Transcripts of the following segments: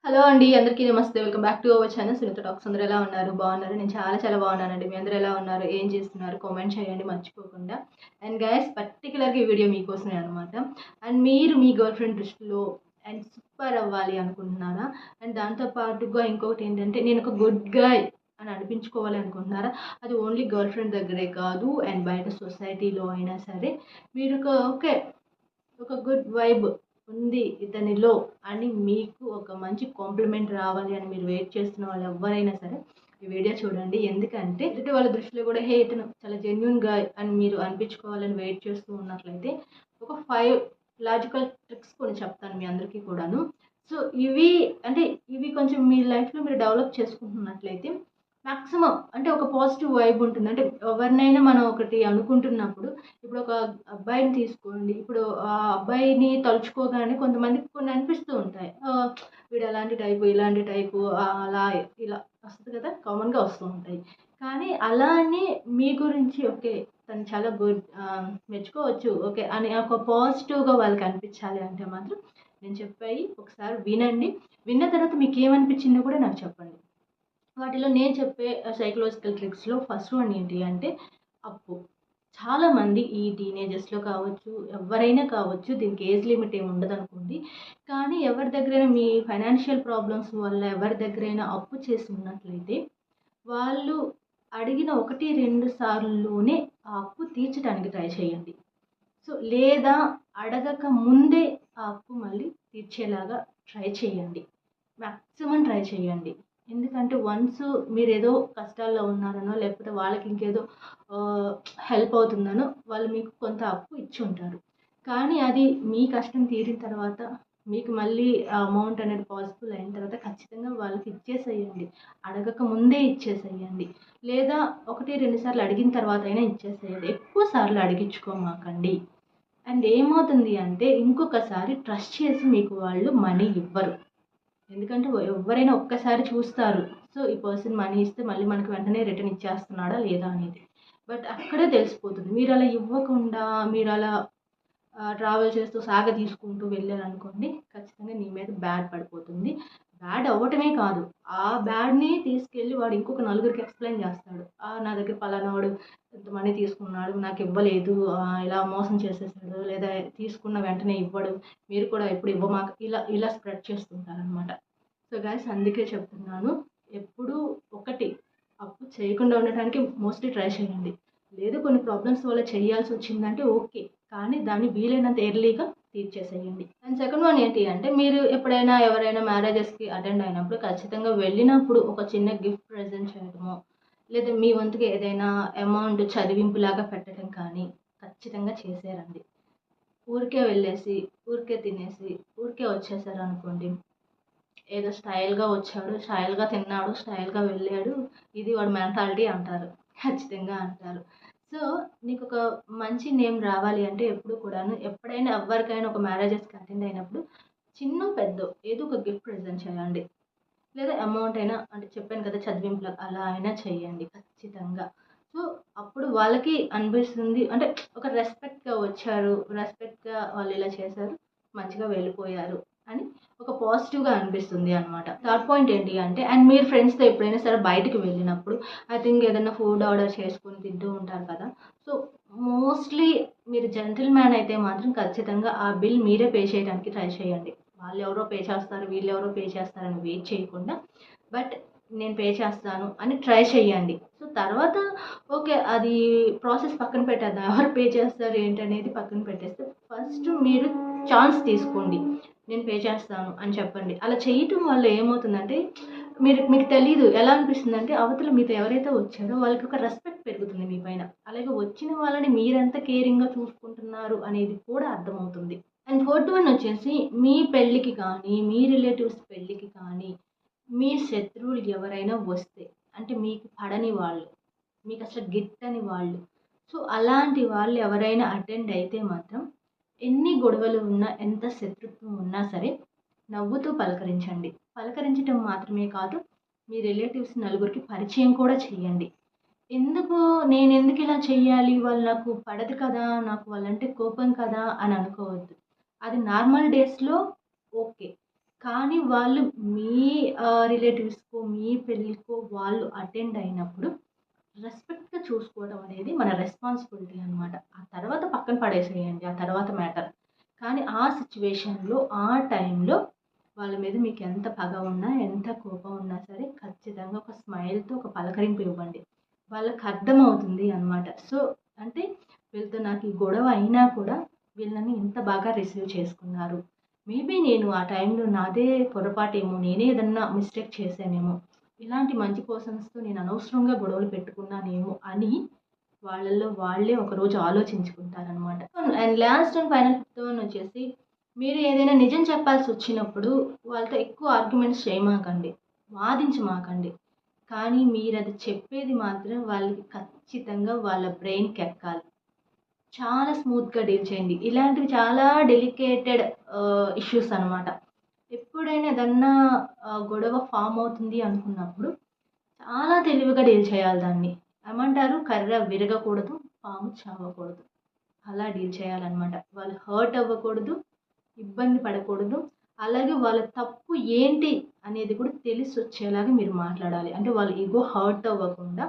Hello అండి. అందరికీ నమస్తే. Welcome back to our channel Sunitha talks. అందరూ ఎలా ఉన్నారు? బాగున్నారు? నేను చాలా బాగున్నానండి. మీ అందరూ ఎలా ఉన్నారు? ఏం చేస్తున్నారు? కామెంట్ చేయండి మర్చిపోకుండా. అండ్ గైస్ పర్టిక్యులర్‌గా ఈ వీడియో మీకోసమే అనమాట. అండ్ మీరు మీ గర్ల్ ఫ్రెండ్ దృష్టిలో అండ్ సూపర్ అవ్వాలి అనుకుంటున్నారా? అండ్ దాంతో పాటుగా ఇంకొకటి ఏంటంటే నేను ఒక గుడ్ గాయ్ అని అనిపించుకోవాలి అనుకుంటున్నారా? అది ఓన్లీ గర్ల్ ఫ్రెండ్ దగ్గరే కాదు అండ్ బయట సొసైటీలో అయినా సరే మీరు ఒక గుడ్ వైబ్ ఉంది ఇతనిలో అని మీకు ఒక మంచి కాంప్లిమెంట్ రావాలి అని మీరు వెయిట్ చేస్తున్న వాళ్ళు ఎవరైనా సరే ఈ వీడియో చూడండి. ఎందుకంటే ఎదుటి వాళ్ళ దృష్టిలో కూడా ఇతను చాలా జెన్యున్గా అని మీరు అనిపించుకోవాలని వెయిట్ చేస్తూ ఉన్నట్లయితే ఒక 5 లాజికల్ ట్రిక్స్ కొన్ని చెప్తాను మీ అందరికీ కూడాను. సో ఇవి కొంచెం మీ లైఫ్లో మీరు డెవలప్ చేసుకుంటున్నట్లయితే మ్యాక్సిమం అంటే ఒక పాజిటివ్ వైబ్ ఉంటుంది. అంటే ఎవరినైనా మనం ఒకటి అనుకుంటున్నప్పుడు ఇప్పుడు ఒక అబ్బాయిని తీసుకోండి. ఇప్పుడు ఆ అబ్బాయిని తలుచుకోగానే కొంతమందికి కొన్ని అనిపిస్తూ ఉంటాయి. వీడు అలాంటి టైపు, ఇలాంటి టైపు, అలా ఇలా వస్తుంది కదా! కామన్‌గా వస్తూ ఉంటాయి. కానీ అలా అని మీ గురించి ఓకే. తను చాలా గుడ్, మెచ్చుకోవచ్చు ఓకే అని ఒక పాజిటివ్‌గా వాళ్ళకి అనిపించాలి అంటే మాత్రం నేను చెప్పేయి ఒకసారి వినండి. విన్న తర్వాత మీకేమనిపించిందో కూడా నాకు చెప్పండి. వాటిలో నేను చెప్పే సైకలాజికల్ ట్రిక్స్‌లో ఫస్ట్ వన్ ఏంటి అంటే అప్పు. చాలామంది ఈ టీనేజర్స్‌లో కావచ్చు, ఎవ్వరైనా కావచ్చు, దీనికి ఏజ్ లిమిట్ ఏమి ఉండదనుకోండి. కానీ ఎవరి దగ్గరైనా మీ ఫైనాన్షియల్ ప్రాబ్లమ్స్ వల్ల ఎవరి దగ్గరైనా అప్పు చేసి ఉన్నట్లయితే, వాళ్ళు అడిగిన 1, 2 సార్లులోనే ఆ అప్పు తీర్చడానికి ట్రై చేయండి. సో, లేదా అడగక ముందే ఆ అప్పు మళ్ళీ తీర్చేలాగా ట్రై చేయండి. మాక్సిమం ట్రై చేయండి. ఎందుకంటే వన్స్ మీరేదో కష్టాల్లో ఉన్నారనో, లేకపోతే వాళ్ళకి ఇంకేదో ఆహ్, హెల్ప్ అవుతుందనో వాళ్ళు మీకు కొంత అప్పు ఇచ్చుంటారు. కానీ అది మీ కష్టం తీరిన తర్వాత మీకు మళ్ళీ ఆ అమౌంట్ అనేది పాసిబుల్ అయిన తర్వాత ఖచ్చితంగా వాళ్ళకి ఇచ్చేసేయండి. అడగక ముందే ఇచ్చేసేయండి. లేదా 1, 2 సార్లు అడిగిన తర్వాత అయినా ఇచ్చేసేయండి. ఎక్కువ సార్లు అడిగించుకోమాకండి. అండ్ ఏమవుతుంది అంటే ఇంకొకసారి ట్రస్ట్ చేసి మీకు వాళ్ళు మనీ ఇవ్వరు. ఎందుకంటే ఎవ్వరైనా ఒక్కసారి చూస్తారు. సో, ఈ పర్సన్ మనీ ఇస్తే మళ్ళీ మనకు వెంటనే రిటర్న్ ఇచ్చేస్తున్నాడా లేదా అనేది. బట్ అక్కడే తెలిసిపోతుంది. మీరలా ఇవ్వకుండా మీరలా ట్రావెల్ చేస్తూ సాగదీసుకుంటూ వెళ్ళారనుకోండి, ఖచ్చితంగా నీ మీద బ్యాడ్ పడిపోతుంది. బ్యాడ్ అవ్వటమే కాదు, ఆ బ్యాడ్‌ని తీసుకెళ్ళి వాడు ఇంకొక నలుగురికి ఎక్స్‌ప్లెయిన్ చేస్తాడు. నా దగ్గర పలానావాడు ఇంత మనీ తీసుకున్నాడు, నాకివ్వలేదు, ఇలా మోసం చేసేసాడు, లేదా తీసుకున్న వెంటనే ఇవ్వడు, మీరు కూడా ఎప్పుడు ఇవ్వమాక ఇలా స్ప్రెడ్ చేస్తుంటారనమాట. సో, గైస్ అందుకే చెప్తున్నాను. ఎప్పుడూ ఒకటి అప్పు చేయకుండా ఉండటానికి మోస్ట్‌లీ ట్రై చేయండి. లేదు కొన్ని ప్రాబ్లమ్స్ వల్ల చేయాల్సొచ్చిందంటే ఓకే. కానీ దాన్ని వీలైనంత ఎర్లీగా తీర్చేసేయండి. అండ్ సెకండ్ వన్ ఏంటి అంటే మీరు ఎప్పుడైనా ఎవరైనా మ్యారేజెస్‌కి అటెండ్ అయినప్పుడు ఖచ్చితంగా వెళ్ళినప్పుడు ఒక చిన్న గిఫ్ట్ ప్రెజెంట్ చేయడమో, లేదా మీ వంతుగా ఏదైనా అమౌంట్ చదివింపులాగా పెట్టడం కానీ ఖచ్చితంగా చేసేరండి. ఊరికే వెళ్ళేసి, ఊరికే తినేసి, ఊరికే వచ్చేసారనుకోండి, ఏదో స్టైల్‌గా వచ్చాడు, స్టైల్‌గా తిన్నాడు, స్టైల్‌గా వెళ్ళాడు, ఇది వాడి మెంటాలిటీ అంటారు. ఖచ్చితంగా అంటారు. సో, నీకొక మంచి నేమ్ రావాలి అంటే ఎప్పుడు కూడాను ఎప్పుడైనా ఎవ్వరికైనా ఒక మ్యారేజెస్‌కి అటెండ్ అయినప్పుడు చిన్నో, పెద్దో ఏదో ఒక గిఫ్ట్ ప్రెజెంట్ చేయండి. లేదా అమౌంట్ అయినా అంటే చెప్పాను కదా! చదివింపుల అలా అయినా చేయండి ఖచ్చితంగా. సో, అప్పుడు వాళ్ళకి అనిపిస్తుంది అంటే ఒక రెస్పెక్ట్‌గా వచ్చారు, రెస్పెక్ట్‌గా వాళ్ళు ఇలా చేశారు, మంచిగా వెళ్ళిపోయారు అని ఒక పాజిటివ్‌గా అనిపిస్తుంది అనమాట. థర్డ్ పాయింట్ ఏంటి అంటే అండ్ మీరు ఫ్రెండ్స్‌తో ఎప్పుడైనా సరే బయటికి వెళ్ళినప్పుడు ఐ థింక్ ఏదైనా ఫుడ్ ఆర్డర్ చేసుకొని తింటూ ఉంటారు కదా! సో, మోస్ట్‌లీ మీరు జెంటిల్‌మ్యాన్ అయితే మాత్రం ఖచ్చితంగా ఆ బిల్ మీరే పే చేయడానికి ట్రై చేయండి. వాళ్ళెవరో పే చేస్తారు, వీళ్ళెవరో పే చేస్తారని వెయిట్ చేయకుండా, బట్ నేను పే చేస్తాను అని ట్రై చేయండి. సో, తర్వాత ఓకే. అది ప్రాసెస్ పక్కన పెట్టేద్దాం. ఎవరు పే చేస్తారు ఏంటనేది పక్కన పెట్టేస్తే, ఫస్ట్ మీరు ఛాన్స్ తీసుకోండి. నేను పే చేస్తాను అని చెప్పండి. అలా చేయటం వల్ల ఏమవుతుందంటే, మీకు తెలీదు. ఎలా అనిపిస్తుందంటే, అవతల మీతో ఎవరైతే వచ్చారో వాళ్ళకి ఒక రెస్పెక్ట్ పెరుగుతుంది మీ పైన. అలాగే వచ్చిన వాళ్ళని మీరెంత కేరింగ్‌గా చూసుకుంటున్నారు అనేది కూడా అర్థమవుతుంది. అండ్ ఫోర్త్ వన్ వచ్చేసి మీ పెళ్ళికి కానీ, మీ రిలేటివ్స్ పెళ్ళికి కానీ, మీ శత్రువులు ఎవరైనా వస్తే, అంటే మీకు పడని వాళ్ళు, మీకసలు గిట్టని వాళ్ళు. సో, అలాంటి వాళ్ళు ఎవరైనా అటెండ్ అయితే మాత్రం ఎన్ని గొడవలు ఉన్నా, ఎంత శత్రుత్వం ఉన్నా సరే నవ్వుతూ పలకరించండి. పలకరించటం మాత్రమే కాదు, మీ రిలేటివ్స్ నలుగురికి పరిచయం కూడా చేయండి. నేనెందుకిలా చెయ్యాలి? వాళ్ళు నాకు పడదు కదా! నాకు వాళ్ళంటే కోపం కదా! అని అనుకోవద్దు. అది నార్మల్ డేస్‌లో ఓకే. కానీ వాళ్ళు మీ రిలేటివ్స్‌కో, మీ పెళ్ళికో వాళ్ళు అటెండ్ అయినప్పుడు రెస్పెక్ట్‌గా చూసుకోవడం అనేది మన రెస్పాన్సిబిలిటీ అనమాట. ఆ తర్వాత పక్కన పడేసేయండి. ఆ తర్వాత మ్యాటర్. కానీ ఆ సిట్యుయేషన్‌లో, ఆ టైంలో వాళ్ళ మీద మీకు ఎంత పగ ఉన్నా, ఎంత కోపం ఉన్నా సరే ఖచ్చితంగా ఒక స్మైల్‌తో ఒక పలకరింపు ఇవ్వండి. వాళ్ళకి అర్థమవుతుంది అనమాట. సో, అంటే వీళ్ళతో నాకు ఈ గొడవ అయినా కూడా వీళ్ళని ఇంత బాగా రిసీవ్ చేసుకున్నారు. మేబీ నేను ఆ టైంలో నాదే పొరపాటేమో, నేనే ఏదన్నా మిస్టేక్ చేశానేమో, ఇలాంటి మంచి పర్సన్స్‌తో నేను అనవసరంగా గొడవలు పెట్టుకున్నానేమో అని వాళ్ళలో వాళ్ళే ఒకరోజు ఆలోచించుకుంటారనమాట. And last and final fifth one వచ్చేసి మీరు ఏదైనా నిజం చెప్పాల్సొచ్చినప్పుడు వాళ్ళతో ఎక్కువ ఆర్గ్యుమెంట్స్ చేయమాకండి. వాదించమాకండి. కానీ మీరది చెప్పేది మాత్రం వాళ్ళకి ఖచ్చితంగా వాళ్ళ బ్రెయిన్‌కెక్కాలి. చాలా స్మూత్‌గా డీల్ చేయండి. ఇలాంటివి చాలా డెలికేటెడ్ ఇష్యూస్ అనమాట. ఎప్పుడైనా ఏదన్నా గొడవ ఫార్మ్ అవుతుంది అనుకున్నప్పుడు చాలా తెలివిగా డీల్ చేయాలి దాన్ని. ఏమంటారు కర్ర విరగకూడదు, పాము చావకూడదు. అలా డీల్ చేయాలనమాట. వాళ్ళు హర్ట్ అవ్వకూడదు, ఇబ్బంది పడకూడదు. అలాగే వాళ్ళ తప్పు ఏంటి అనేది కూడా తెలిసొచ్చేలాగా మీరు మాట్లాడాలి. అంటే వాళ్ళ ఇగో హర్ట్ అవ్వకుండా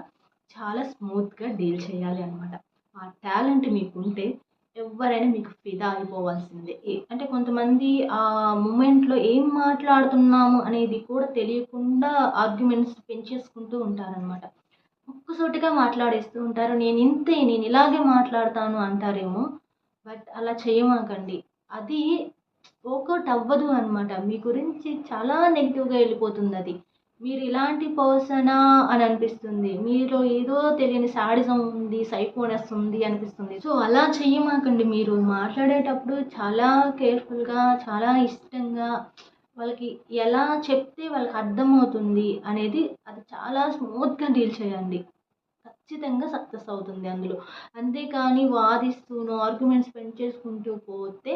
చాలా స్మూత్‌గా డీల్ చేయాలి అనమాట. ఆ టాలెంట్ మీకుంటే ఎవ్వరైనా మీకు ఫిదా అయిపోవాల్సిందే. అంటే కొంతమంది ఆ మూమెంట్‌లో ఏం మాట్లాడుతున్నాము అనేది కూడా తెలియకుండా ఆర్గ్యుమెంట్స్ పెంచేసుకుంటూ ఉంటారనమాట. ముక్కుసూటిగా మాట్లాడేస్తూ ఉంటారు. నేనింతే, నేనిలాగే మాట్లాడతాను అంటారేమో. బట్ అలా చేయమాకండి. అది వర్కౌట్ అవ్వదు అనమాట. మీ గురించి చాలా నెగెటివ్‌గా ఎళ్ళిపోతుందది. మీరు ఇలాంటి పర్సనా అని అనిపిస్తుంది. మీలో ఏదో తెలియని శాడిజం ఉంది, సైకోనెస్ ఉంది అనిపిస్తుంది. సో, అలా చెయ్యమాకండి మీరు. మాట్లాడేటప్పుడు చాలా కేర్‌ఫుల్‌గా, చాలా ఇష్టంగా వాళ్ళకి ఎలా చెప్తే వాళ్ళకి అర్థమవుతుంది అనేది అది చాలా స్మూత్‌గా డీల్ చేయండి. ఖచ్చితంగా సక్సెస్ అవుతుంది అందులో. అంతేకాని వాదిస్తూనో, ఆర్గ్యుమెంట్స్ పెంచేసుకుంటూ పోతే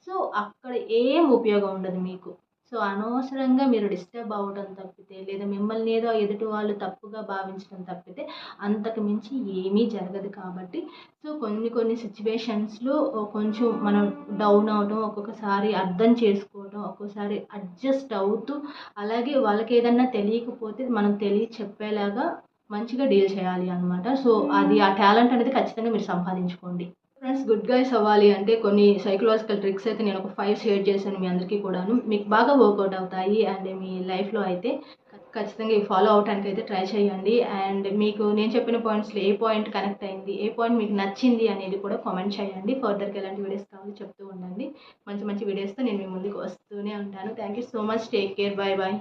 సో, అక్కడ ఏం ఉపయోగం ఉండదు మీకు. సో, అనవసరంగా మీరు డిస్టర్బ్ అవ్వడం తప్పితే, లేదా మిమ్మల్ని ఏదో ఎదుటి వాళ్ళు తప్పుగా భావించడం తప్పితే, అంతకు మించి ఏమీ జరగదు కాబట్టి, సో, కొన్ని కొన్ని సిట్యుయేషన్స్‌లో కొంచెం మనం డౌన్ అవ్వడం, ఒక్కొక్కసారి అర్థం చేసుకోవడం, ఒక్కోసారి అడ్జస్ట్ అవుతూ, అలాగే వాళ్ళకేదన్నా తెలియకపోతే మనం చెప్పేలాగా మంచిగా డీల్ చేయాలి అనమాట. సో, అది ఆ టాలెంట్ అనేది ఖచ్చితంగా మీరు సంపాదించుకోండి. ఫ్రెండ్స్ గుడ్ గైస్ అవ్వాలి అంటే కొన్ని సైకలాజికల్ ట్రిక్స్ అయితే నేను ఒక 5 షేర్ చేశాను మీ అందరికీ కూడాను. మీకు బాగా వర్కౌట్ అవుతాయి. అండ్ మీ లైఫ్‌లో అయితే ఖచ్చితంగా ఇవి ఫాలో అవ్వటానికైతే ట్రై చేయండి. అండ్ మీకు నేను చెప్పిన పాయింట్స్‌లో ఏ పాయింట్ కనెక్ట్ అయింది, ఏ పాయింట్ మీకు నచ్చింది అనేది కూడా కామెంట్ చేయండి. ఫర్దర్‌గా ఎలాంటి వీడియోస్ కావాలో చెప్తూ ఉండండి. మంచి మంచి వీడియోస్‌తో నేను మీ ముందుకు వస్తూనే ఉంటాను. Thank you so much. Take care. By by.